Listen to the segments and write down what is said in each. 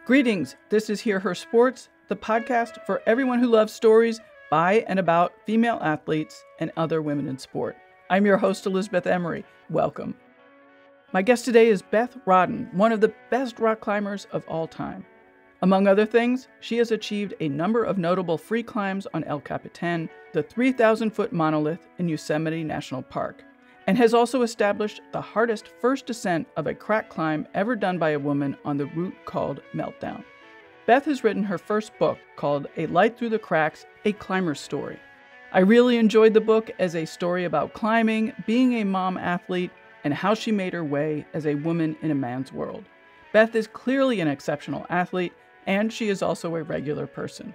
Greetings, this is Hear Her Sports, the podcast for everyone who loves stories by and about female athletes and other women in sport. I'm your host, Elizabeth Emery. Welcome. My guest today is Beth Rodden, one of the best rock climbers of all time. Among other things, she has achieved a number of notable free climbs on El Capitan, the 3,000-foot monolith in Yosemite National Park, and has also established the hardest first descent of a crack climb ever done by a woman on the route called Meltdown. Beth has written her first book called A Light Through the Cracks, A Climber's Story. I really enjoyed the book as a story about climbing, being a mom athlete, and how she made her way as a woman in a man's world. Beth is clearly an exceptional athlete, and she is also a regular person.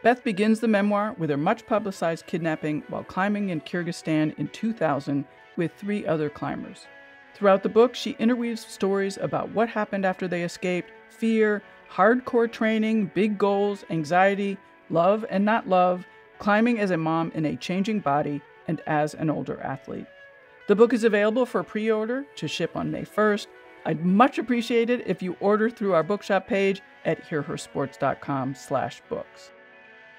Beth begins the memoir with her much-publicized kidnapping while climbing in Kyrgyzstan in 2000 with 3 other climbers. Throughout the book, she interweaves stories about what happened after they escaped, fear, hardcore training, big goals, anxiety, love and not love, climbing as a mom in a changing body, and as an older athlete. The book is available for pre-order to ship on May 1st. I'd much appreciate it if you order through our bookshop page at hearhersports.com/books.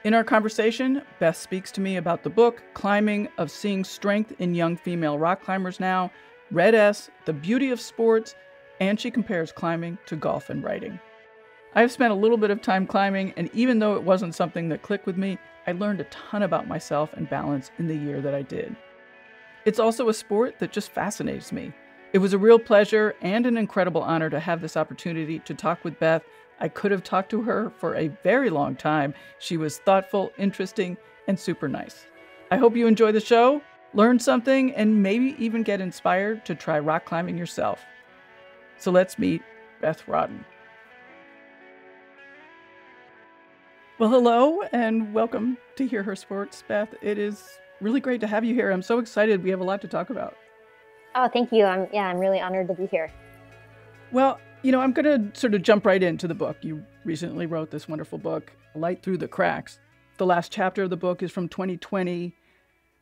In our conversation, Beth speaks to me about the book, Climbing, of seeing strength in young female rock climbers now, Red S, the beauty of sports, and she compares climbing to golf and writing. I've spent a little bit of time climbing, and even though it wasn't something that clicked with me, I learned a ton about myself and balance in the year that I did. It's also a sport that just fascinates me. It was a real pleasure and an incredible honor to have this opportunity to talk with Beth. I could have talked to her for a very long time. She was thoughtful, interesting, and super nice. I hope you enjoy the show, learn something, and maybe even get inspired to try rock climbing yourself. So let's meet Beth Rodden. Well, hello, and welcome to Hear Her Sports, Beth. It is really great to have you here. I'm so excited. We have a lot to talk about. Oh, thank you. I'm really honored to be here. Well, I'm going to sort of jump right into the book. You recently wrote this wonderful book, Light Through the Cracks. The last chapter of the book is from 2020.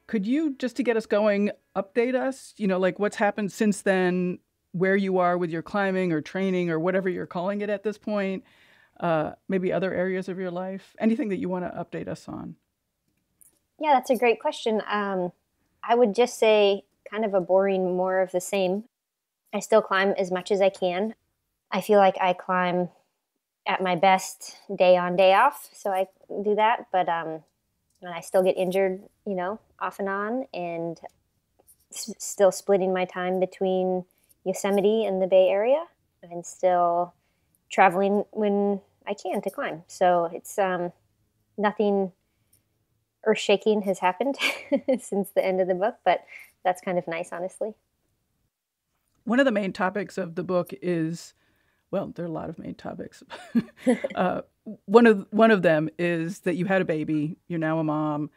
Could you, just to get us going, update us, like what's happened since then, where you are with your climbing or training or whatever you're calling it at this point, maybe other areas of your life, anything that you want to update us on? Yeah, that's a great question. I would just say kind of a boring more of the same. I still climb as much as I can. I feel like I climb at my best day on, day off, so I do that. But and I still get injured, off and on, and still splitting my time between Yosemite and the Bay Area, and still traveling when I can to climb. So it's nothing earth-shaking has happened since the end of the book, but that's kind of nice, honestly. One of the main topics of the book is, well, there are a lot of main topics. One of them is that you had a baby, you're now a mom.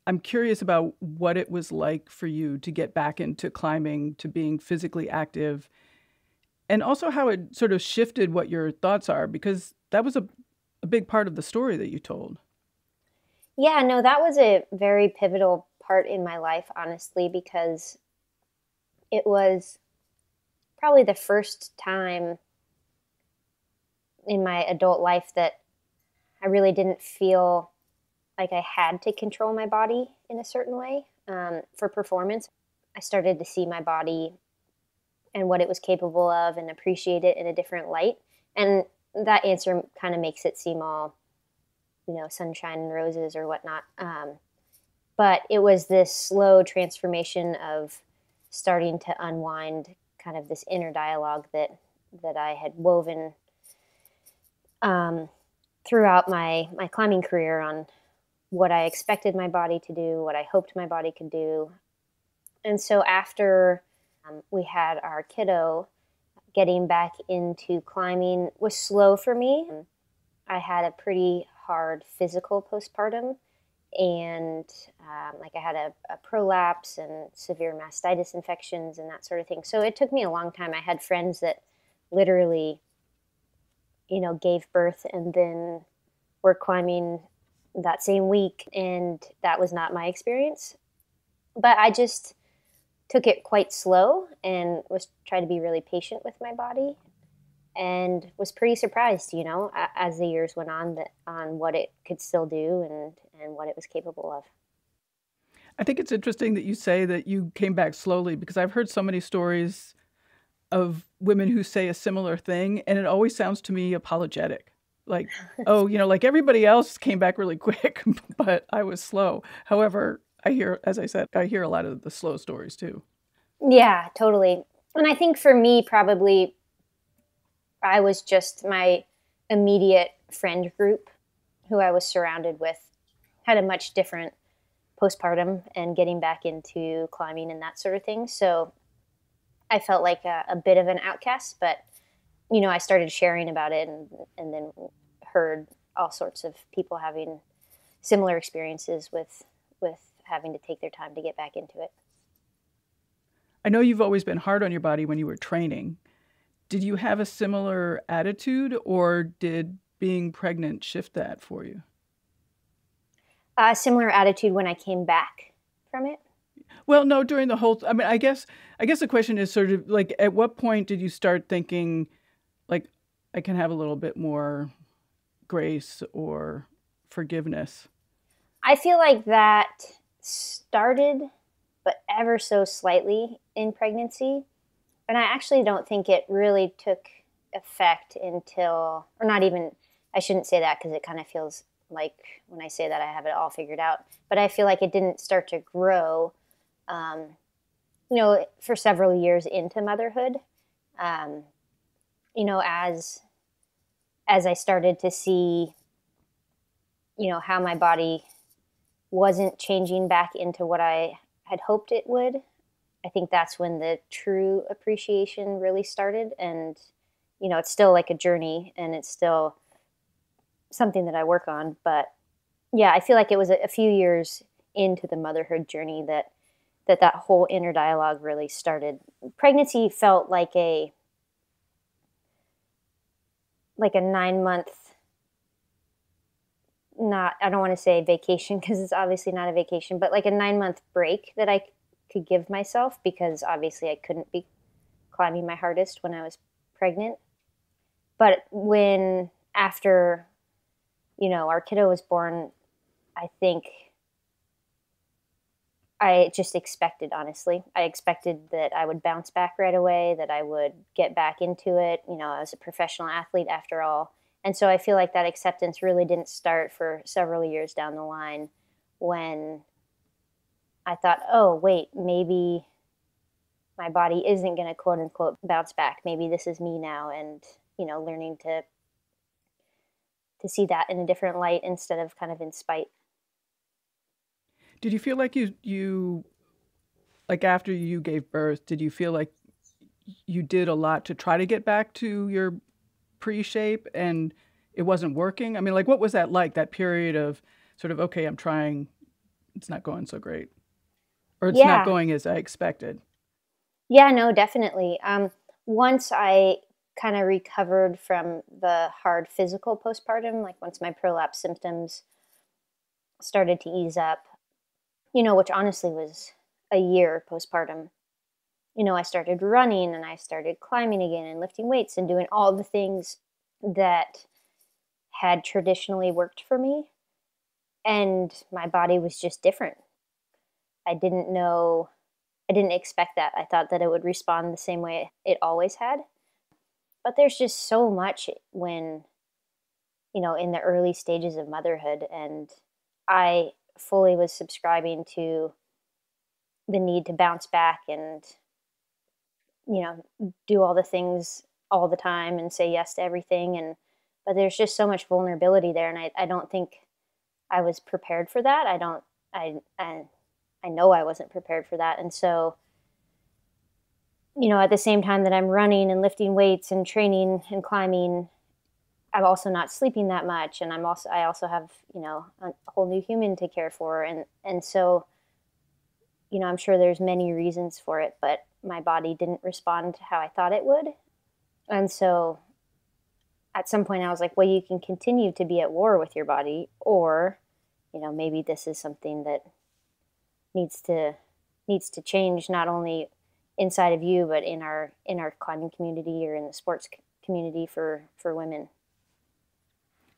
I'm curious about what it was like for you to get back into climbing, to being physically active, and also how it sort of shifted what your thoughts are, because that was a big part of the story that you told. Yeah, no, that was a very pivotal part in my life, honestly, because it was probably the first time in my adult life that I really didn't feel like I had to control my body in a certain way for performance. I started to see my body and what it was capable of and appreciate it in a different light. And that answer kind of makes it seem all, sunshine and roses or whatnot. But it was this slow transformation of starting to unwind kind of this inner dialogue that I had woven throughout my climbing career on what I expected my body to do, what I hoped my body could do. And so after we had our kiddo, getting back into climbing was slow for me. I had a pretty hard physical postpartum, and I had a prolapse and severe mastitis infections and that sort of thing. So it took me a long time. I had friends that literally, gave birth and then were climbing that same week, and that was not my experience. But I just took it quite slow and was trying to be really patient with my body. and was pretty surprised, as the years went on, that on what it could still do and what it was capable of. I think it's interesting that you say that you came back slowly because I've heard so many stories of women who say a similar thing, and it always sounds to me apologetic. Like, oh, like everybody else came back really quick, but I was slow. However, as I said, I hear a lot of the slow stories too. Yeah, totally. And I think for me, probably I was just my immediate friend group who I was surrounded with had a much different postpartum and getting back into climbing and that sort of thing. So I felt like a bit of an outcast, but I started sharing about it and then heard all sorts of people having similar experiences with having to take their time to get back into it. I know you've always been hard on your body when you were training. Did you have a similar attitude, or did being pregnant shift that for you? A similar attitude when I came back from it. Well, no, during the whole, I mean, I guess the question is sort of like, at what point did you start thinking, like, I can have a little bit more grace or forgiveness? I feel like that started, but ever so slightly in pregnancy. And I actually don't think it really took effect until, or not even, I shouldn't say that because it kind of feels like when I say that I have it all figured out. But I feel like it didn't start to grow, for several years into motherhood. As I started to see, how my body wasn't changing back into what I had hoped it would. I think that's when the true appreciation really started. And, it's still like a journey and it's still something that I work on. But yeah, I feel like it was a few years into the motherhood journey that whole inner dialogue really started. Pregnancy felt like a 9-month, I don't want to say vacation because it's obviously not a vacation, but like a 9-month break that I could give myself, because obviously I couldn't be climbing my hardest when I was pregnant. But after, our kiddo was born, I think I just expected, honestly. I expected that I would bounce back right away, that I would get back into it. I was a professional athlete after all. And so I feel like that acceptance really didn't start for several years down the line, when I thought, oh, wait, maybe my body isn't going to quote unquote bounce back. Maybe this is me now. And, learning to see that in a different light instead of kind of in spite. Did you feel like you like after you gave birth, did you feel like you did a lot to try to get back to your pre-shape and it wasn't working? I mean, like, what was that like, that period of sort of, okay, I'm trying, it's not going so great, or it's not Yeah. going as I expected? Yeah, no, definitely. Once I kind of recovered from the hard physical postpartum, like once my prolapse symptoms started to ease up, which honestly was a year postpartum, I started running and I started climbing again and lifting weights and doing all the things that had traditionally worked for me. And my body was just different. I didn't expect that. I thought that it would respond the same way it always had. But there's just so much when, in the early stages of motherhood. And I fully was subscribing to the need to bounce back and, do all the things all the time and say yes to everything. But there's just so much vulnerability there. And I don't think I was prepared for that. I know I wasn't prepared for that. And so, at the same time that I'm running and lifting weights and training and climbing, I'm also not sleeping that much. And I also have, a whole new human to care for. And so, I'm sure there's many reasons for it, but my body didn't respond how I thought it would. And so at some point I was like, well, you can continue to be at war with your body, or, maybe this is something that needs to change, not only inside of you, but in our climbing community or in the sports community for women.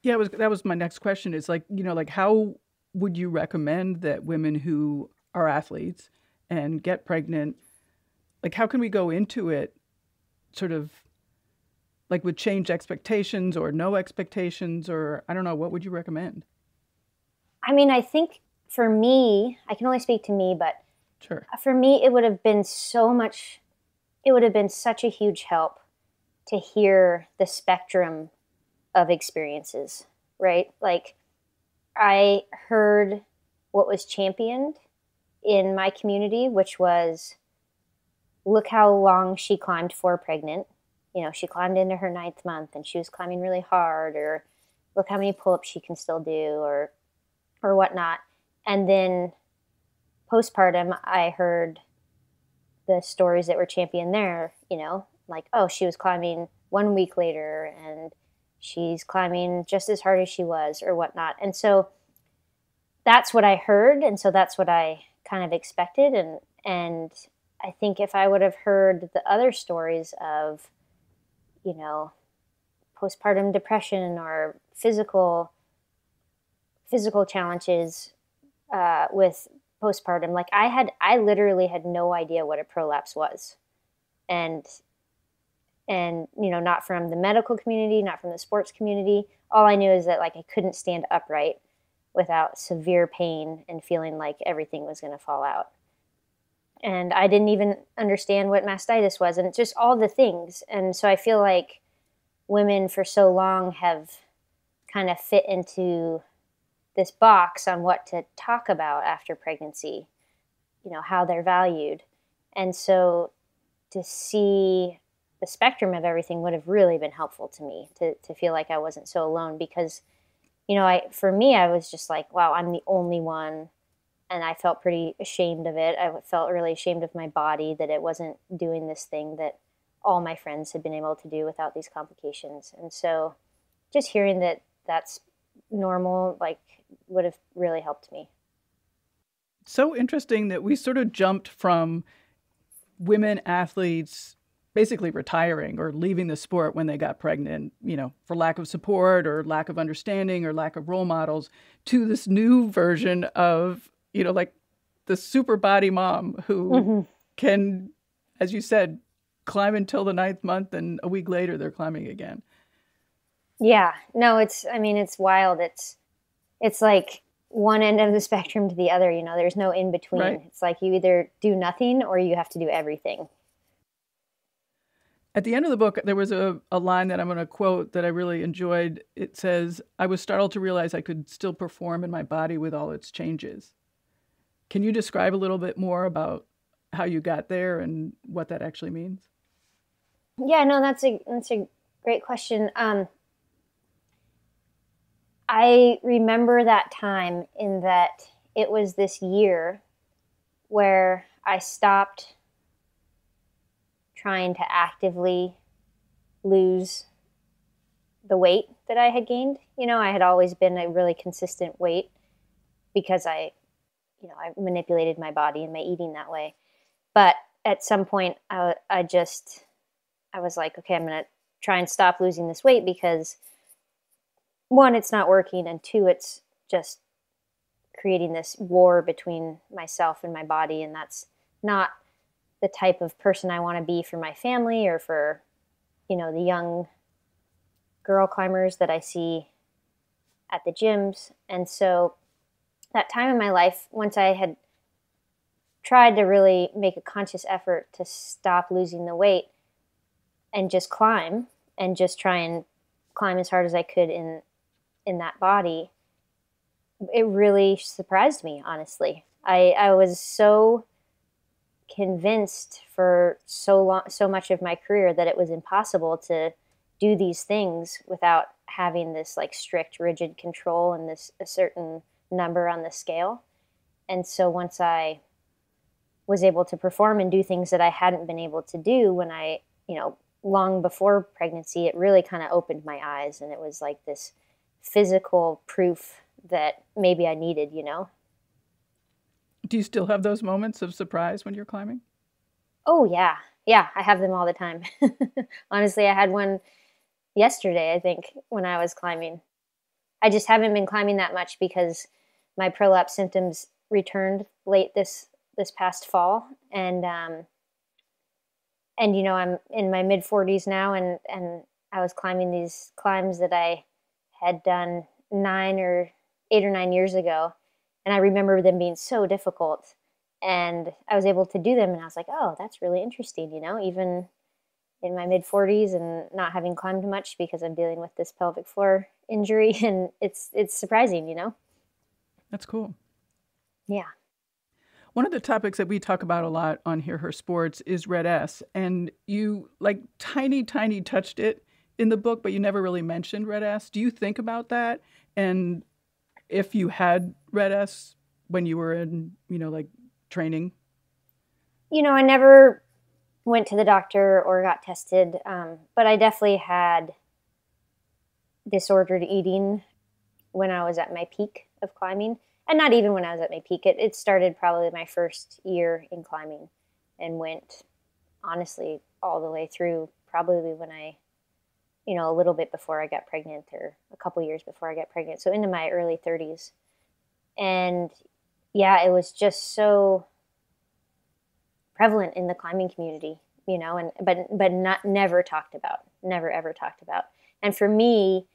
Yeah, that was my next question is like, like how would you recommend that women who are athletes and get pregnant, like how can we go into it sort of like with changed expectations or no expectations, or I don't know, what would you recommend? I mean, I think for me, I can only speak to me, but Sure. for me, it would have been it would have been such a huge help to hear the spectrum of experiences, right? Like I heard what was championed in my community, which was look how long she climbed for pregnant. You know, she climbed into her 9th month and she was climbing really hard, or look how many pull-ups she can still do, or whatnot. And then postpartum, I heard the stories that were championed there, you know, like, oh, she was climbing 1 week later and she's climbing just as hard as she was, or whatnot. And so that's what I heard. And so that's what I kind of expected. And I think if I would have heard the other stories of, you know, postpartum depression or physical challenges with postpartum, like I literally had no idea what a prolapse was, and you know, not from the medical community, not from the sports community. All I knew is that like I couldn't stand upright without severe pain and feeling like everything was going to fall out. And I didn't even understand what mastitis was, and it's just all the things. And so I feel like women for so long have kind of fit into this box on what to talk about after pregnancy, you know, how they're valued. And so to see the spectrum of everything would have really been helpful to me, to feel like I wasn't so alone, because, you know, for me, I was just like, wow, I'm the only one. And I felt pretty ashamed of it. I felt really ashamed of my body, that it wasn't doing this thing that all my friends had been able to do without these complications. And so just hearing that that's normal, like, would have really helped me. So interesting that we sort of jumped from women athletes basically retiring or leaving the sport when they got pregnant, for lack of support or lack of understanding or lack of role models, to this new version of, like the super body mom who can, as you said, climb until the 9th month, and a week later they're climbing again. Yeah, no, it's wild. It's like one end of the spectrum to the other, there's no in between. Right. It's like you either do nothing or you have to do everything. At the end of the book, there was a line that I'm going to quote that I really enjoyed. It says, "I was startled to realize I could still perform in my body with all its changes." Can you describe a little bit more about how you got there and what that actually means? Yeah, no, that's a great question. I remember that time in that it was this year where I stopped trying to actively lose the weight that I had gained. I had always been a really consistent weight because I manipulated my body and my eating that way. But at some point I was like, okay, I'm going to try and stop losing this weight, because one, it's not working, and two, it's just creating this war between myself and my body, and that's not the type of person I want to be for my family or for, the young girl climbers that I see at the gyms. And so that time in my life, once I had tried to really make a conscious effort to stop losing the weight and just climb and just try and climb as hard as I could in that body, it really surprised me, honestly. I was so convinced for so much of my career that it was impossible to do these things without having this like strict, rigid control and a certain number on the scale. And so once I was able to perform and do things that I hadn't been able to do when I, long before pregnancy, it really kind of opened my eyes, and it was like this physical proof that maybe I needed, Do you still have those moments of surprise when you're climbing? Oh, yeah. Yeah, I have them all the time. Honestly, I had one yesterday, I think, when I was climbing. I just haven't been climbing that much because my prolapse symptoms returned late this past fall, and I'm in my mid 40s now, and I was climbing these climbs that I had done 8 or 9 years ago, and I remember them being so difficult, and I was able to do them, and I was like, oh, that's really interesting, even in my mid 40s and not having climbed much because I'm dealing with this pelvic floor injury, and it's surprising. That's cool. Yeah. One of the topics that we talk about a lot on Hear Her Sports is Red S, and you like tiny touched it in the book, but you never really mentioned Red S. Do you think about that? And if you had Red S when you were in, like training? I never went to the doctor or got tested, but I definitely had disordered eating when I was at my peak of climbing. And not even when I was at my peak. It started probably my first year in climbing and went, honestly, all the way through probably when a little bit before I got pregnant, or a couple years before I got pregnant. So into my early 30s. And yeah, it was just so prevalent in the climbing community, but not never talked about, never ever talked about. And for me,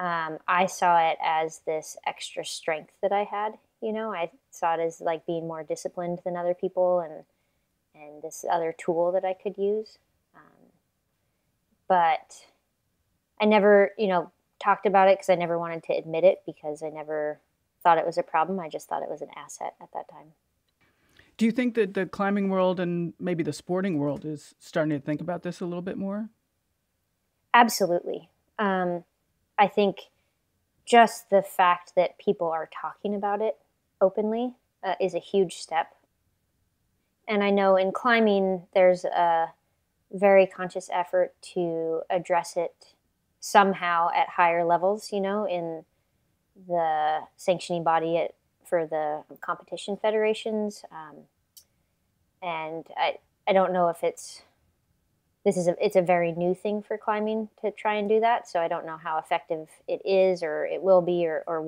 I saw it as this extra strength that I had. I saw it as like being more disciplined than other people, and this other tool that I could use. But I never, talked about it because I never wanted to admit it, because I never thought it was a problem. I just thought it was an asset at that time. Do you think that the climbing world and maybe the sporting world is starting to think about this a little bit more? Absolutely. I think just the fact that people are talking about it openly is a huge step. And I know in climbing, there's a very conscious effort to address it somehow at higher levels, in the sanctioning body for the competition federations. And I don't know if it's a very new thing for climbing to try and do that. So I don't know how effective it is, or it will be, or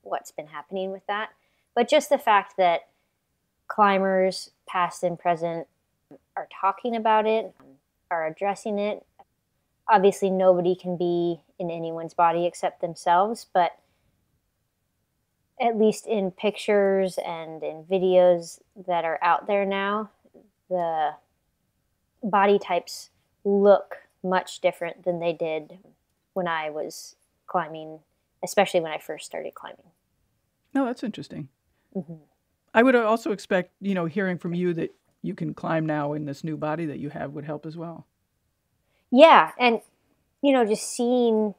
what's been happening with that. But just the fact that climbers, past and present, are talking about it, are addressing it. Obviously, nobody can be in anyone's body except themselves, but at least in pictures and in videos that are out there now, the body types look much different than they did when I was climbing, especially when I first started climbing. No, that's interesting. Mm-hmm. I would also expect, hearing from you that you can climb now in this new body that you have would help as well. Yeah, and just seeing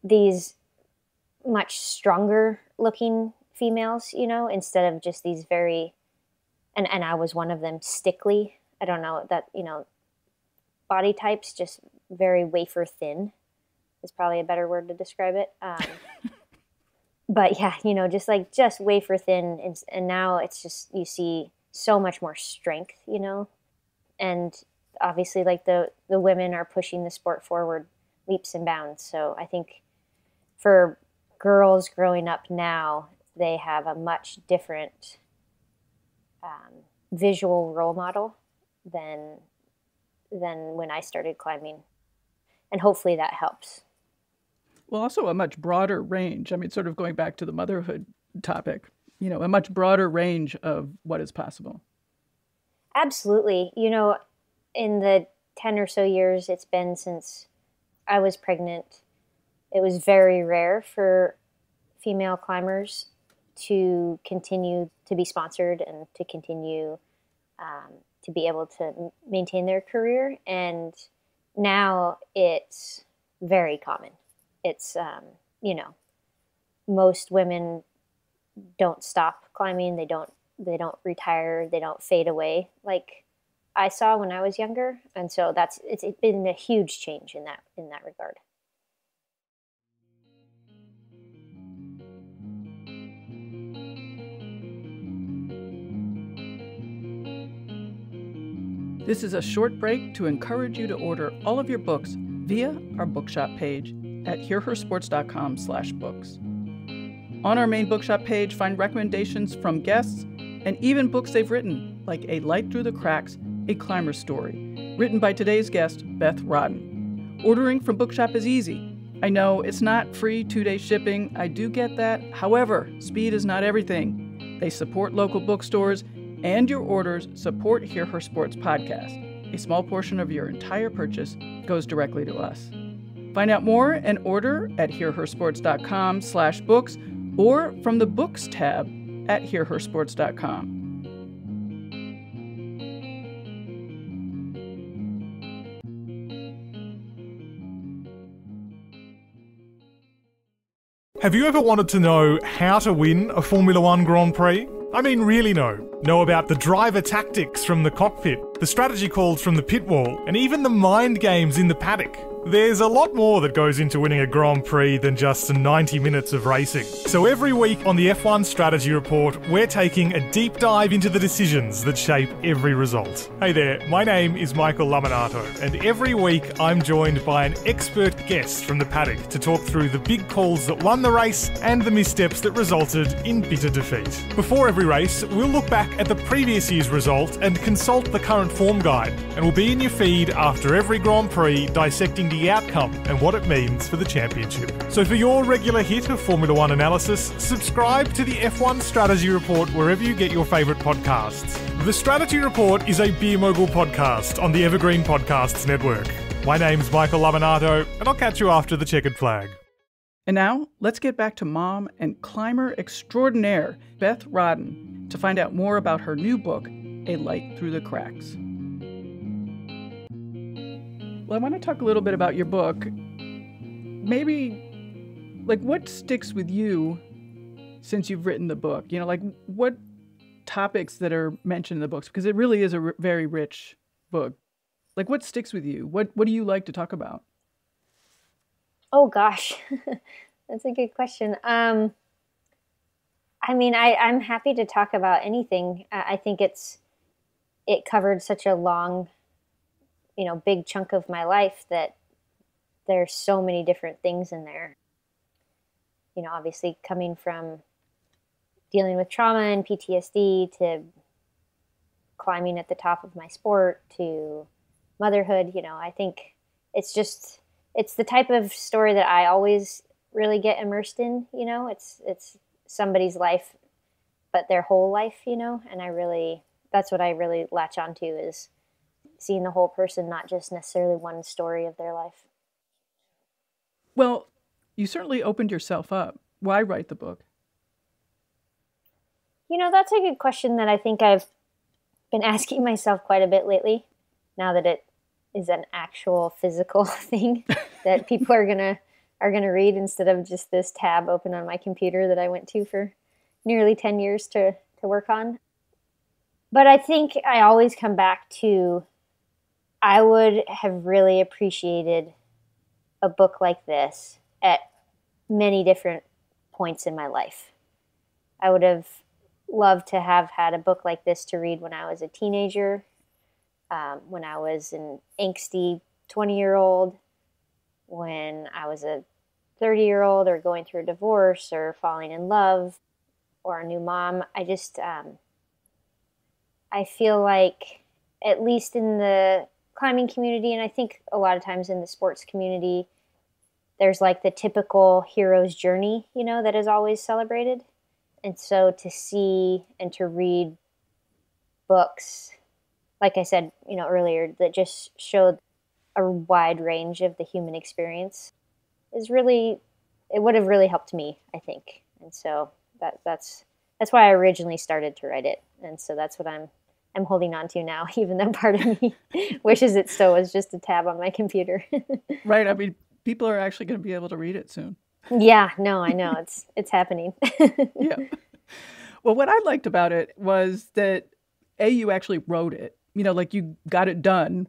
these much stronger looking females, instead of just these very, and I was one of them, stickly. I don't know that, body types, just very wafer thin is probably a better word to describe it. But yeah, just wafer thin, and now it's just, you see so much more strength, and obviously like the women are pushing the sport forward leaps and bounds. So I think for girls growing up now, they have a much different visual role model than when I started climbing, and hopefully that helps. Well, also a much broader range. I mean, sort of going back to the motherhood topic, a much broader range of what is possible. Absolutely. In the 10 or so years it's been since I was pregnant, it was very rare for female climbers to continue to be sponsored and to continue to be able to maintain their career. And now it's very common. It's, most women don't stop climbing. They don't retire. They don't fade away like I saw when I was younger. And so it's been a huge change in that regard. This is a short break to encourage you to order all of your books via our bookshop page at hearhersports.com/books. On our main bookshop page, find recommendations from guests and even books they've written, like A Light Through the Cracks, a climber story, written by today's guest, Beth Rodden. Ordering from Bookshop is easy. I know it's not free 2-day shipping. I do get that. However, speed is not everything. They support local bookstores, and your orders support Hear Her Sports podcast. A small portion of your entire purchase goes directly to us. Find out more and order at hearhersports.com/books or from the Books tab at hearhersports.com. Have you ever wanted to know how to win a Formula One Grand Prix? I mean, really know. Know about the driver tactics from the cockpit, the strategy calls from the pit wall, and even the mind games in the paddock. There's a lot more that goes into winning a Grand Prix than just 90 minutes of racing. So every week on the F1 Strategy Report, we're taking a deep dive into the decisions that shape every result. Hey there, my name is Michael Laminato, and every week I'm joined by an expert guest from the paddock to talk through the big calls that won the race and the missteps that resulted in bitter defeat. Before every race, we'll look back at the previous year's result and consult the current form guide, and we'll be in your feed after every Grand Prix dissecting the outcome and what it means for the championship. So for your regular hit of Formula One analysis, subscribe to the F1 Strategy Report wherever you get your favourite podcasts. The Strategy Report is a Beer Mogul podcast on the Evergreen Podcasts Network. My name's Michael Laminato, and I'll catch you after the checkered flag. And now, let's get back to mom and climber extraordinaire Beth Rodden to find out more about her new book, A Light Through the Cracks. Well, I want to talk a little bit about your book. Maybe, what sticks with you since you've written the book? What topics that are mentioned in the books? Because it really is a very rich book. What sticks with you? What do you like to talk about? Oh, gosh. That's a good question. I'm happy to talk about anything. I think it covered such a long big chunk of my life that there's so many different things in there. Obviously coming from dealing with trauma and PTSD to climbing at the top of my sport to motherhood, I think it's the type of story that I always really get immersed in, it's somebody's life, but their whole life, and that's what I really latch onto is seeing the whole person, not just necessarily one story of their life. Well, you certainly opened yourself up. Why write the book? That's a good question that I think I've been asking myself quite a bit lately, now that it is an actual physical thing that people are gonna read instead of just this tab open on my computer that I went to for nearly 10 years to work on. But I think I always come back to I would have really appreciated a book like this at many different points in my life. I would have loved to have had a book like this to read when I was a teenager, when I was an angsty 20-year-old, when I was a 30-year-old or going through a divorce or falling in love or a new mom. I feel like, at least in the climbing community, and I think a lot of times in the sports community, there's the typical hero's journey, that is always celebrated. And so to see and to read books, like I said, earlier, that just showed a wide range of the human experience it would have really helped me, I think. And so that's why I originally started to write it. And so that's what I'm holding on to now, even though part of me wishes it still was just a tab on my computer. Right. I mean, people are actually going to be able to read it soon. Yeah, no, I know. It's happening. Yeah. Well, what I liked about it was that, you actually wrote it, you got it done.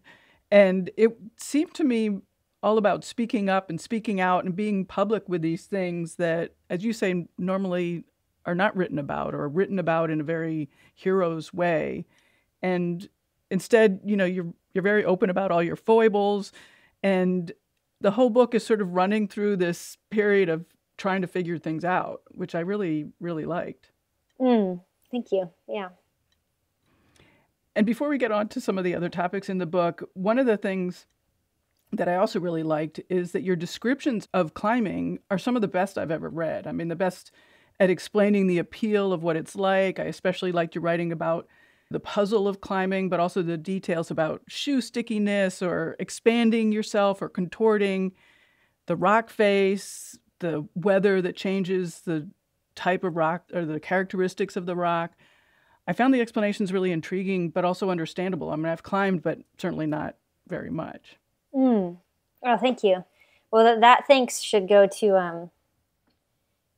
And it seemed to me all about speaking up and speaking out and being public with these things that, as you say, normally are not written about or written about in a very hero's way. And Instead, you're very open about all your foibles, and the whole book is sort of running through this period of trying to figure things out, which I really, really liked. Thank you. Yeah. And before we get on to some of the other topics in the book, one of the things that I also really liked is that your descriptions of climbing are some of the best I've ever read. I mean, the best at explaining the appeal of what it's like. I especially liked your writing about the puzzle of climbing, but also the details about shoe stickiness or expanding yourself or contorting, the rock face, the weather that changes the type of rock or the characteristics of the rock. I found the explanations really intriguing, but also understandable. I mean, I've climbed, but certainly not very much. Oh, thank you. Well, that thanks should go to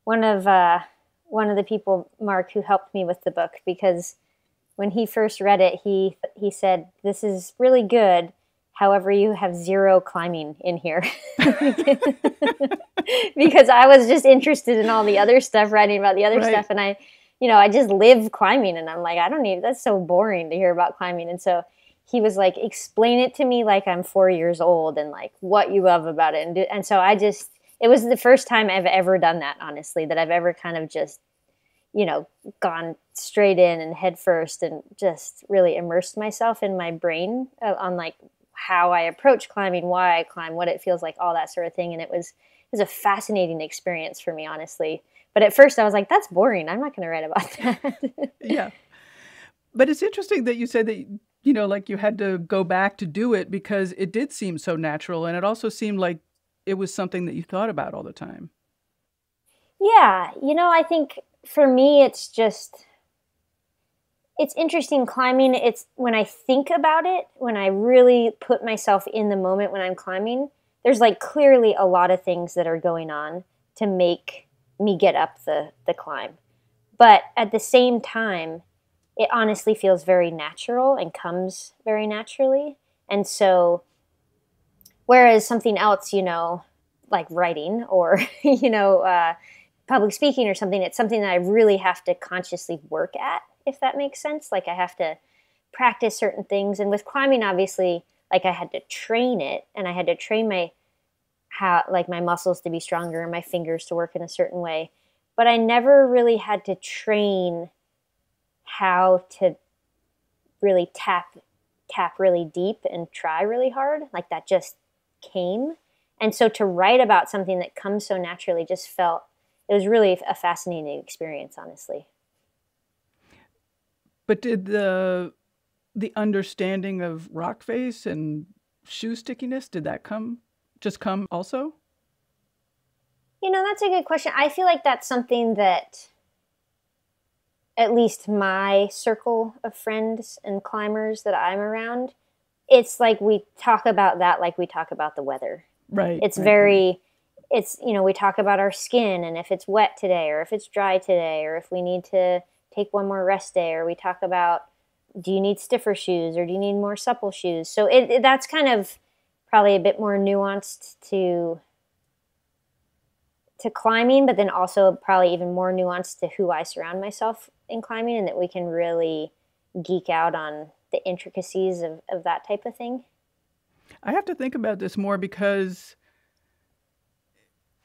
one of the people, Mark, who helped me with the book, because when he first read it, he said, "This is really good. However, you have zero climbing in here." Because I was just interested in all the other stuff, writing about the other stuff. And I just live climbing, and I'm like, that's so boring to hear about climbing. And so he was like, explain it to me like I'm 4 years old and like what you love about it. And so it was the first time I've ever done that, honestly, that I've ever kind of just, gone straight in and head first and just really immersed myself in my brain on like how I approach climbing, why I climb, what it feels like, all that sort of thing. And it was a fascinating experience for me, honestly. But at first I was like, that's boring. I'm not going to write about that. Yeah. But it's interesting that you said that, like you had to go back to do it because it did seem so natural. And it also seemed like it was something that you thought about all the time. Yeah. I think for me, it's interesting climbing. It's when I think about it, when I really put myself in the moment when I'm climbing, there's like clearly a lot of things that are going on to make me get up the climb. But at the same time, it honestly feels very natural and comes very naturally. And so, whereas something else, like writing or, public speaking or something, it's something that I really have to consciously work at, if that makes sense. Like I have to practice certain things. And with climbing, obviously, like I had to train it, and I had to train my muscles to be stronger and my fingers to work in a certain way. But I never really had to train how to really tap really deep and try really hard. Like that just came. And so to write about something that comes so naturally it was really a fascinating experience, honestly. But did the understanding of rock face and shoe stickiness, did that come also? That's a good question. I feel like that's something that at least my circle of friends and climbers that I'm around, it's like we talk about that like we talk about the weather. Right. It's we talk about our skin and if it's wet today or if it's dry today or if we need to take one more rest day, or we talk about, do you need stiffer shoes or do you need more supple shoes? So that's kind of probably a bit more nuanced to climbing, but then also probably even more nuanced to who I surround myself in climbing, and that we can really geek out on the intricacies of that type of thing. I have to think about this more because,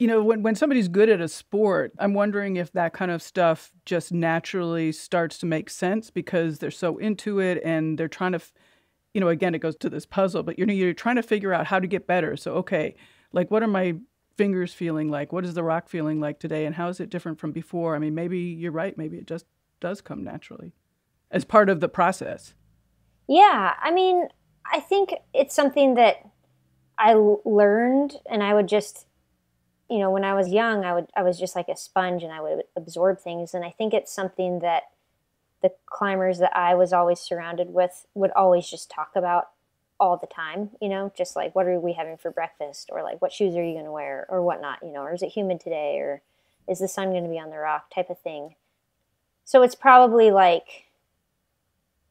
when somebody's good at a sport, I'm wondering if that kind of stuff just naturally starts to make sense because they're so into it and they're trying to, again, it goes to this puzzle, but you're trying to figure out how to get better. So, okay, like what are my fingers feeling like? What is the rock feeling like today? And how is it different from before? I mean, maybe you're right. Maybe it just does come naturally as part of the process. Yeah. I mean, I think it's something that I learned, and I would just, when I was young, I was just like a sponge and I would absorb things. And I think it's something that the climbers that I was always surrounded with would always just talk about all the time, just like, what are we having for breakfast? Or like, what shoes are you going to wear or whatnot, or is it humid today? Or is the sun going to be on the rock type of thing? So it's probably like,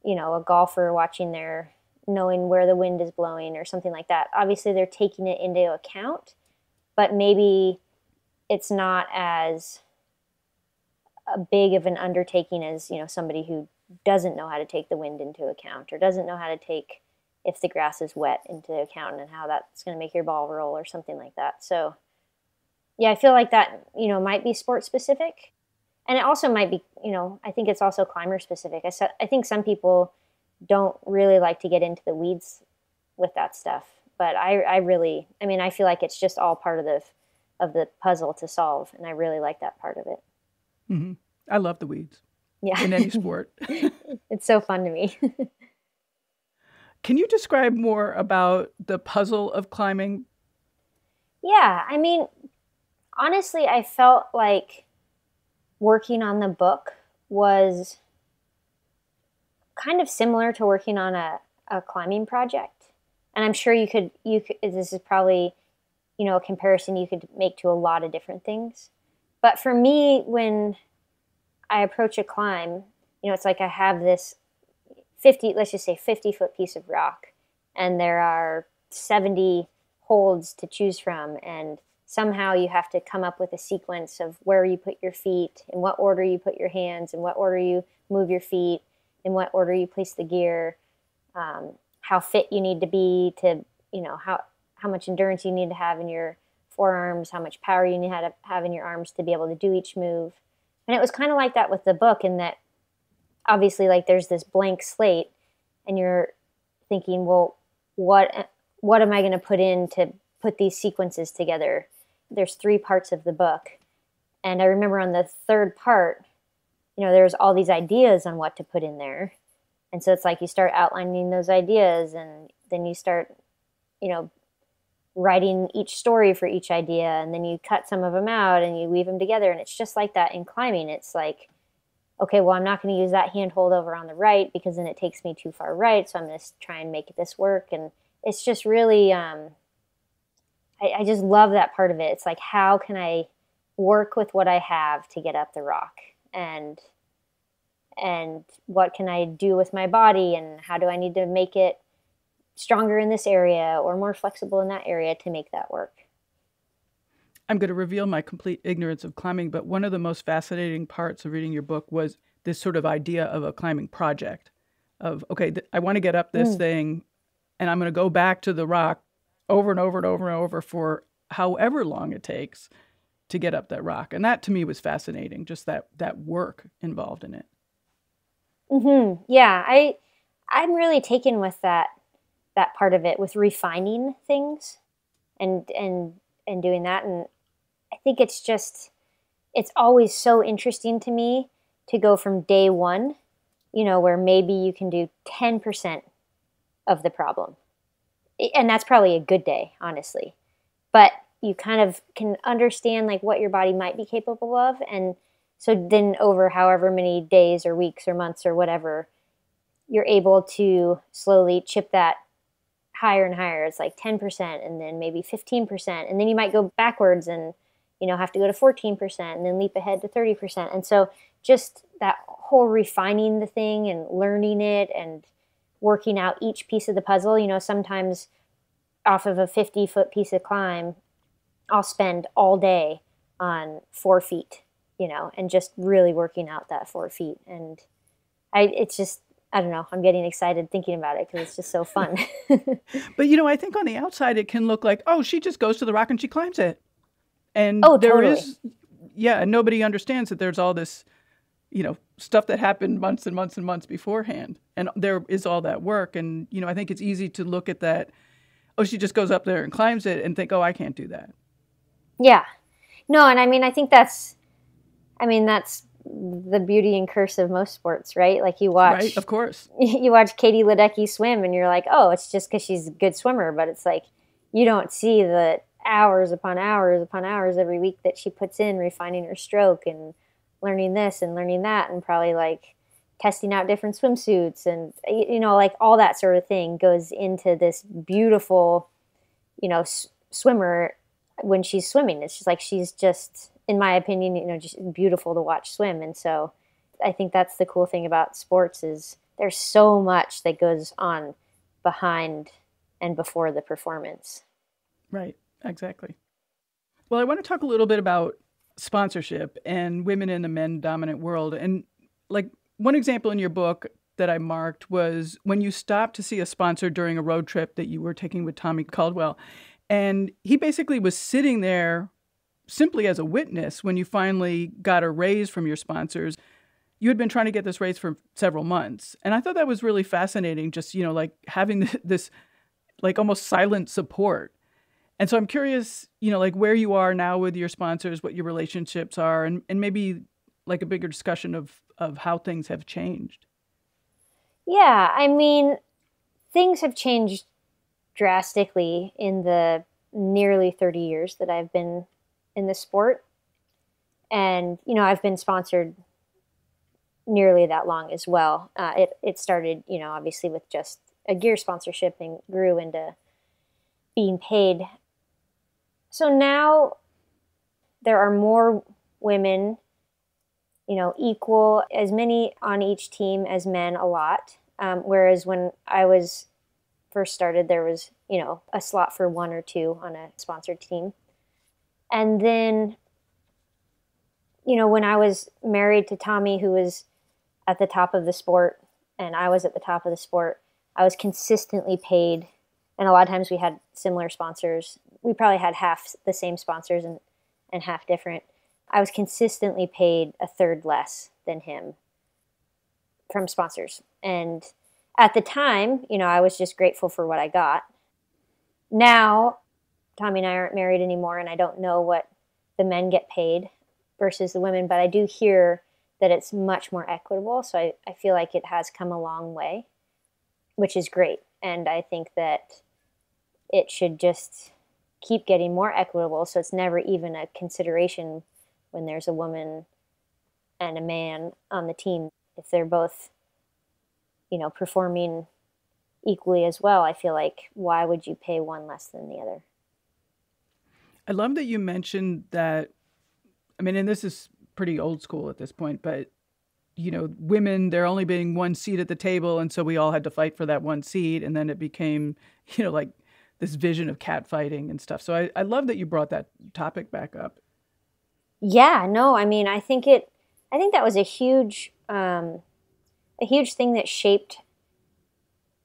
a golfer watching knowing where the wind is blowing or something like that. Obviously they're taking it into account, but maybe it's not as big of an undertaking as, somebody who doesn't know how to take the wind into account, or doesn't know how to take if the grass is wet into account and how that's going to make your ball roll or something like that. So yeah, I feel like that, might be sport specific. And it also might be, I think it's also climber specific. I think some people don't really like to get into the weeds with that stuff. But I feel like it's just all part of the puzzle to solve. And I really like that part of it. Mm-hmm. I love the weeds. Yeah. In any sport. It's so fun to me. Can you describe more about the puzzle of climbing? Yeah. Honestly, I felt like working on the book was kind of similar to working on a climbing project. And I'm sure you could, this is probably, a comparison you could make to a lot of different things. But for me, when I approach a climb, it's like I have this 50-foot piece of rock, and there are 70 holds to choose from. And somehow you have to come up with a sequence of where you put your feet, in what order you put your hands, in what order you move your feet, in what order you place the gear, how fit you need to be to, how much endurance you need to have in your forearms, how much power you need to have in your arms to be able to do each move. And it was kind of like that with the book, in that obviously, like, there's this blank slate and you're thinking, well, what am I going to put in to put these sequences together? There's 3 parts of the book. And I remember on the 3rd part, there's all these ideas on what to put in there. And so it's like you start outlining those ideas, and then you start, writing each story for each idea, and then you cut some of them out and you weave them together. And it's just like that in climbing. It's like, okay, well, I'm not going to use that handhold over on the right because then it takes me too far right. So I'm going to try and make this work. And it's just really, I just love that part of it. It's like, how can I work with what I have to get up the rock? And what can I do with my body? And how do I need to make it stronger in this area or more flexible in that area to make that work? I'm going to reveal my complete ignorance of climbing, but one of the most fascinating parts of reading your book was this sort of idea of a climbing project of, okay, I want to get up this thing, and I'm going to go back to the rock over and over and over and over for however long it takes to get up that rock. And that to me was fascinating, just that work involved in it. Mm-hmm. Yeah, I'm really taken with that part of it, with refining things and doing that. And I think it's always so interesting to me to go from day one, where maybe you can do 10% of the problem. And that's probably a good day, honestly. But you kind of can understand like what your body might be capable of. And so then over however many days or weeks or months or whatever, you're able to slowly chip that higher and higher. It's like 10% and then maybe 15%. And then you might go backwards and, have to go to 14% and then leap ahead to 30%. And so just that whole refining the thing and learning it and working out each piece of the puzzle. Sometimes off of a 50-foot piece of climb, I'll spend all day on 4 feet, and just really working out that 4 feet. And I don't know, I'm getting excited thinking about it because it's just so fun. But, I think on the outside, it can look like, oh, she just goes to the rock and she climbs it. And totally. And nobody understands that there's all this, stuff that happened months and months and months beforehand. And there is all that work. And, I think it's easy to look at that, oh, she just goes up there and climbs it and think, oh, I can't do that. Yeah. No, and I think that's the beauty and curse of most sports, right? Like you watch, right, of course, you watch Katie Ledecky swim and you're like, oh, it's just because she's a good swimmer. But it's like, you don't see the hours upon hours upon hours every week that she puts in refining her stroke and learning this and learning that, and probably like testing out different swimsuits and, like all that sort of thing goes into this beautiful, swimmer when she's swimming. It's just like, she's just, in my opinion, just beautiful to watch swim. And so I think that's the cool thing about sports is there's so much that goes on behind and before the performance. Right, exactly. Well, I want to talk a little bit about sponsorship and women in a men-dominant world. And like One example in your book that I marked was when you stopped to see a sponsor during a road trip that you were taking with Tommy Caldwell. And he basically was sitting there simply as a witness when you finally got a raise from your sponsors. You had been trying to get this raise for several months. And I thought that was really fascinating, just, like having this like almost silent support. And so I'm curious, like where you are now with your sponsors, what your relationships are, and maybe like a bigger discussion of how things have changed. Yeah, I mean, things have changed drastically in the nearly 30 years that I've been in the sport. And, I've been sponsored nearly that long as well. It started, obviously with just a gear sponsorship and grew into being paid. So now there are more women, equal, as many on each team as men, a lot. Whereas when I was first started, there was, a slot for one or two on a sponsored team. And then, when I was married to Tommy, who was at the top of the sport, and I was at the top of the sport, I was consistently paid. And a lot of times we had similar sponsors. We probably had half the same sponsors and half different. I was consistently paid a third less than him from sponsors. And at the time, I was just grateful for what I got. Now, Tommy and I aren't married anymore, and I don't know what the men get paid versus the women, but I do hear that it's much more equitable. So I feel like it has come a long way, which is great. And I think that it should just keep getting more equitable, so it's never even a consideration when there's a woman and a man on the team. If they're both, performing equally as well, I feel like, why would you pay one less than the other? I love that you mentioned that, and this is pretty old school at this point, but, women, there only being one seat at the table, and so we all had to fight for that one seat, and then it became, like this vision of catfighting and stuff. So I love that you brought that topic back up. Yeah, no, I think that was a huge thing that shaped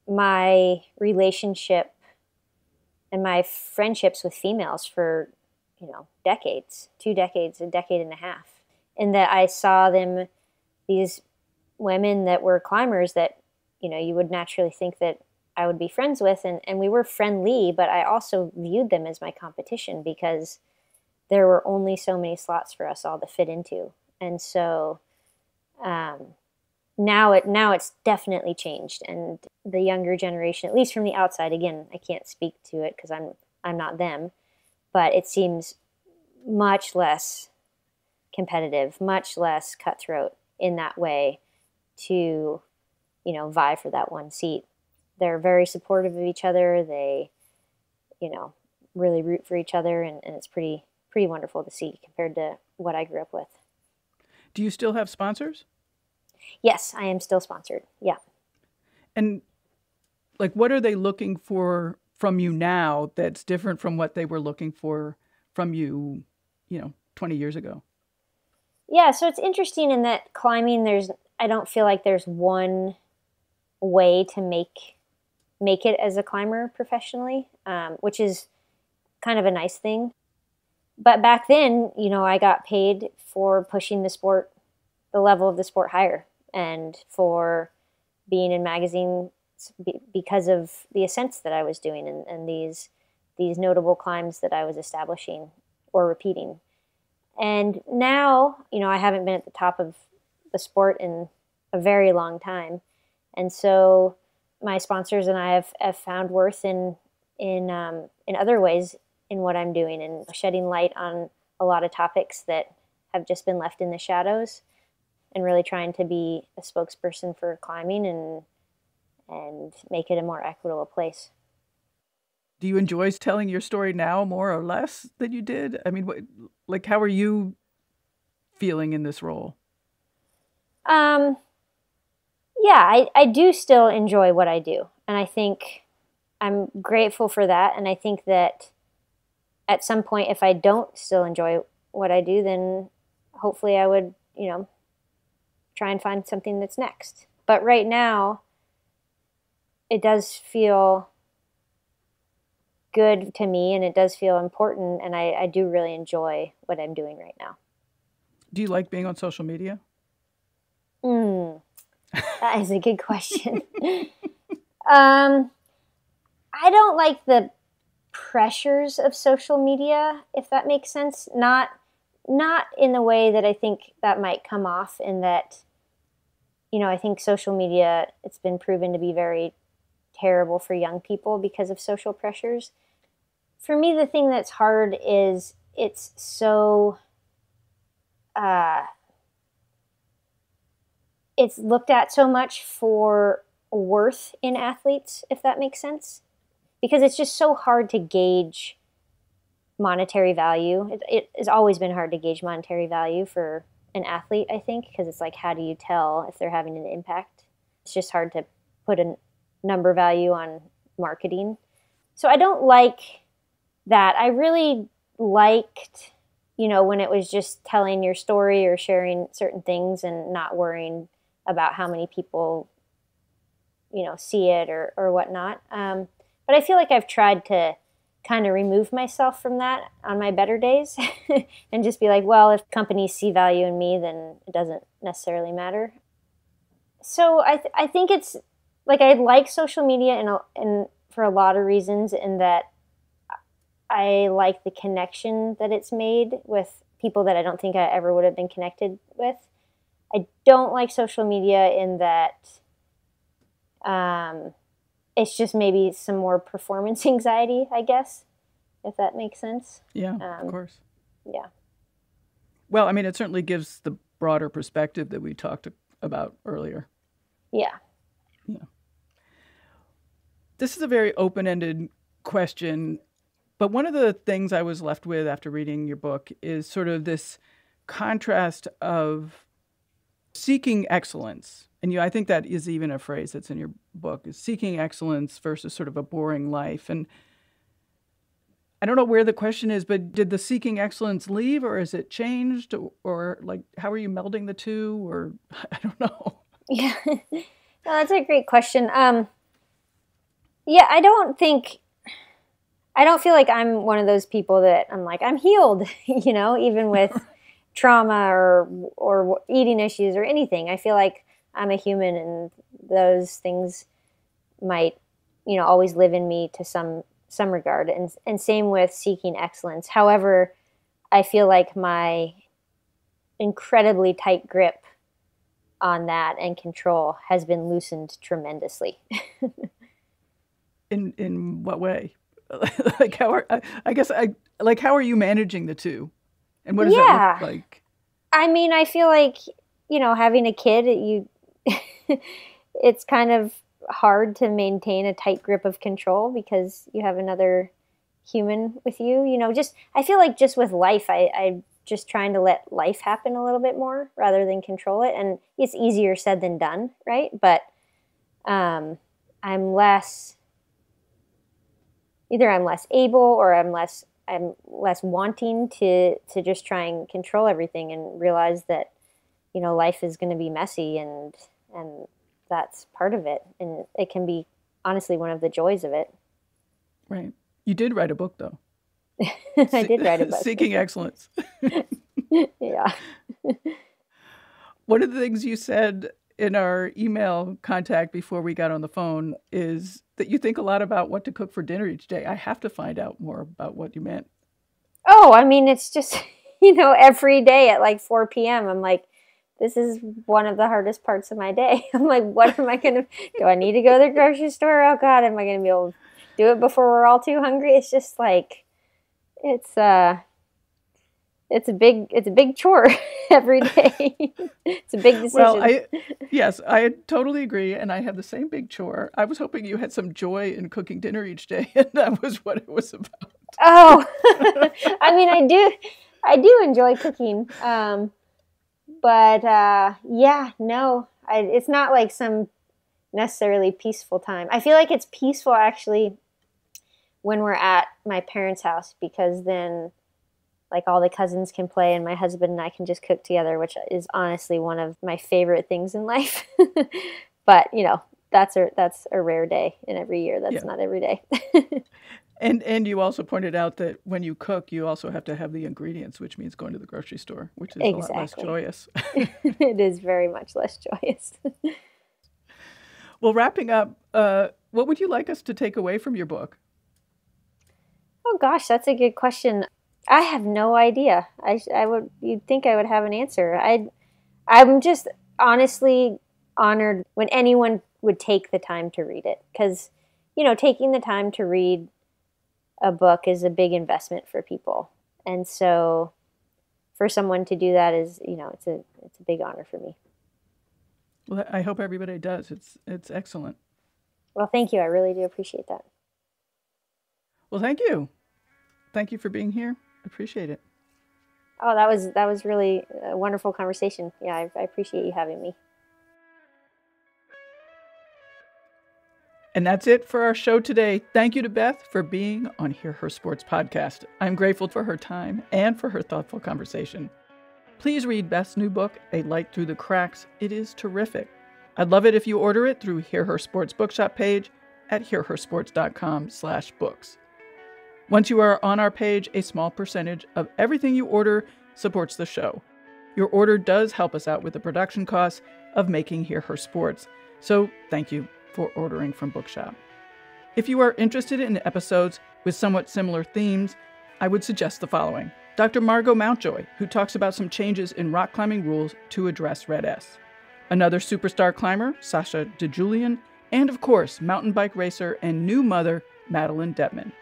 my relationship and my friendships with females for, decades, 2 decades, a decade and a half. And that I saw them, these women that were climbers that, you would naturally think that I would be friends with. And we were friendly, but I also viewed them as my competition because there were only so many slots for us all to fit into. And so now it's definitely changed. And the younger generation, at least from the outside, again, I can't speak to it because I'm not them, but it seems much less competitive, much less cutthroat in that way to, vie for that one seat. They're very supportive of each other. They, really root for each other, and it's pretty wonderful to see compared to what I grew up with. Do you still have sponsors? Yes, I am still sponsored. Yeah. And like, what are they looking for from you now that's different from what they were looking for from you, 20 years ago? Yeah, so it's interesting in that climbing, I don't feel like there's one way to make it as a climber professionally, which is kind of a nice thing. But back then, I got paid for pushing the level of the sport higher, and for being in magazines because of the ascents that I was doing and these notable climbs that I was establishing or repeating. And now, I haven't been at the top of the sport in a very long time. And so my sponsors and I have found worth in other ways in what I'm doing, and shedding light on a lot of topics that have just been left in the shadows, and really trying to be a spokesperson for climbing and make it a more equitable place. Do you enjoy telling your story now more or less than you did? How are you feeling in this role? Yeah, I do still enjoy what I do. And I think I'm grateful for that. And I think that at some point, if I don't still enjoy what I do, then hopefully I would, try and find something that's next. But right now, it does feel good to me, and it does feel important, and I do really enjoy what I'm doing right now. Do you like being on social media? That is a good question. I don't like the pressures of social media, if that makes sense. Not in the way that I think that might come off, in that, I think social media, it's been proven to be very terrible for young people because of social pressures. For me, the thing that's hard is it's so it's looked at so much for worth in athletes, if that makes sense, because it's just so hard to gauge monetary value. It has always been hard to gauge monetary value for an athlete, I think, because it's like, how do you tell if they're having an impact? It's just hard to put a number value on marketing. So I don't like that. I really liked, when it was just telling your story or sharing certain things and not worrying about how many people, see it or whatnot. But I feel like I've tried to kind of remove myself from that on my better days and just be like, well, if companies see value in me, then it doesn't necessarily matter. So I think it's like, I like social media and for a lot of reasons, in that I like the connection that it's made with people that I don't think I ever would have been connected with. I don't like social media in that it's just maybe some more performance anxiety, I guess, if that makes sense. Yeah, of course. Yeah. Well, I mean, it certainly gives the broader perspective that we talked about earlier. Yeah. Yeah. This is a very open-ended question, but one of the things I was left with after reading your book is sort of this contrast of seeking excellence. And I think that is even a phrase that's in your book, is seeking excellence versus sort of a boring life. And I don't know where the question is, but did the seeking excellence leave, or is it changed, or like, how are you melding the two, or I don't know. Yeah, no, that's a great question. Yeah, I don't feel like I'm one of those people that I'm like, I'm healed, even with trauma or eating issues or anything. I feel like I'm a human, and those things might, always live in me to some regard. And same with seeking excellence. However, I feel like my incredibly tight grip on that and control has been loosened tremendously. In what way? Like, how are you managing the two? And what does that look like? I mean, I feel like, having a kid, it's kind of hard to maintain a tight grip of control because you have another human with you. I feel like just with life, I'm just trying to let life happen a little bit more rather than control it. And it's easier said than done, right? But I'm less able, or I'm less wanting to just try and control everything, and realize that, life is going to be messy, and that's part of it. And it can be honestly one of the joys of it. Right. You did write a book, though. I did write a book. Seeking Excellence. Yeah. One of the things you said in our email contact before we got on the phone is that you think a lot about what to cook for dinner each day. I have to find out more about what you meant. Oh, I mean, it's just, every day at like 4 p.m., I'm like, this is one of the hardest parts of my day. I'm like, what am I going to, do I need to go to the grocery store? Oh God, am I going to be able to do it before we're all too hungry? It's just like, it's a big chore every day. It's a big decision. Well, yes, I totally agree. And I have the same big chore. I was hoping you had some joy in cooking dinner each day. And that was what it was about. Oh, I mean, I do enjoy cooking. But yeah, no, it's not like some necessarily peaceful time. I feel like it's peaceful actually when we're at my parents' house, because then like all the cousins can play and my husband and I can just cook together, which is honestly one of my favorite things in life. But, that's a rare day in every year. That's not every day. And you also pointed out that when you cook, you also have to have the ingredients, which means going to the grocery store, which is a lot less joyous. It is very much less joyous. Well, wrapping up, what would you like us to take away from your book? Oh gosh, that's a good question. I have no idea. You'd think I would have an answer. I'm just honestly honored when anyone would take the time to read it, because, taking the time to read a book is a big investment for people. And so for someone to do that is, it's a big honor for me. Well, I hope everybody does. It's excellent. Well, thank you. I really do appreciate that. Well, thank you. Thank you for being here. Appreciate it. Oh, that was really a wonderful conversation. Yeah, I appreciate you having me. And that's it for our show today. Thank you to Beth for being on Hear Her Sports podcast. I'm grateful for her time and for her thoughtful conversation. Please read Beth's new book, A Light Through the Cracks. It is terrific. I'd love it if you order it through Hear Her Sports bookshop page at hearhersports.com/books. Once you are on our page, a small percentage of everything you order supports the show. Your order does help us out with the production costs of making Hear Her Sports. So thank you for ordering from Bookshop. If you are interested in episodes with somewhat similar themes, I would suggest the following. Dr. Margot Mountjoy, who talks about some changes in rock climbing rules to address Red S. Another superstar climber, Sasha DeJulian, and of course, mountain bike racer and new mother, Madeline Detman.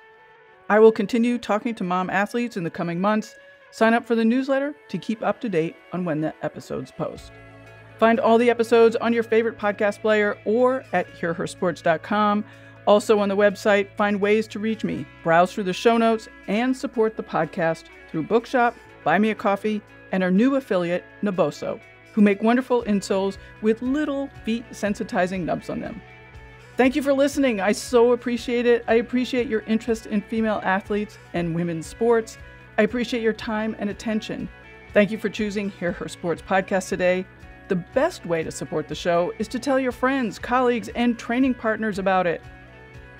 I will continue talking to mom athletes in the coming months. Sign up for the newsletter to keep up to date on when the episodes post. Find all the episodes on your favorite podcast player or at hearhersports.com. Also on the website, find ways to reach me, browse through the show notes, and support the podcast through Bookshop, Buy Me a Coffee, and our new affiliate, Naboso, who make wonderful insoles with little feet sensitizing nubs on them. Thank you for listening. I so appreciate it. I appreciate your interest in female athletes and women's sports. I appreciate your time and attention. Thank you for choosing Hear Her Sports podcast today. The best way to support the show is to tell your friends, colleagues, and training partners about it.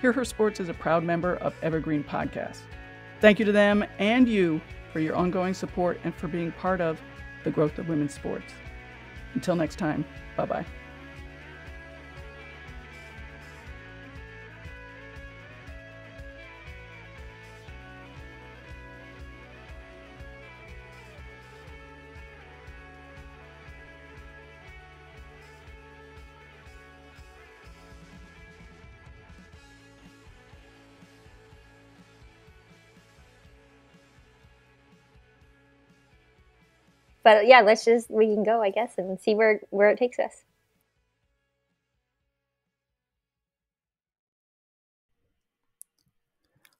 Hear Her Sports is a proud member of Evergreen Podcasts. Thank you to them and you for your ongoing support and for being part of the growth of women's sports. Until next time, bye-bye. But yeah, we can go, I guess, and see where it takes us.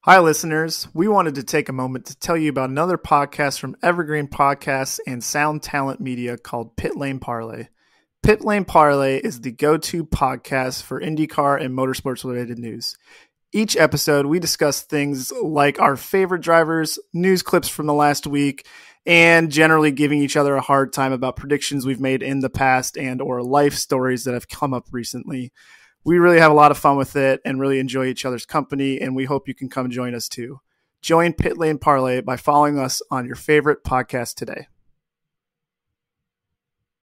Hi, listeners. We wanted to take a moment to tell you about another podcast from Evergreen Podcasts and Sound Talent Media called Pit Lane Parlay. Pit Lane Parlay is the go-to podcast for IndyCar and motorsports-related news. Each episode, we discuss things like our favorite drivers, news clips from the last week, and generally giving each other a hard time about predictions we've made in the past and or life stories that have come up recently. We really have a lot of fun with it and really enjoy each other's company, and we hope you can come join us too. Join Pit Lane Parlay by following us on your favorite podcast today.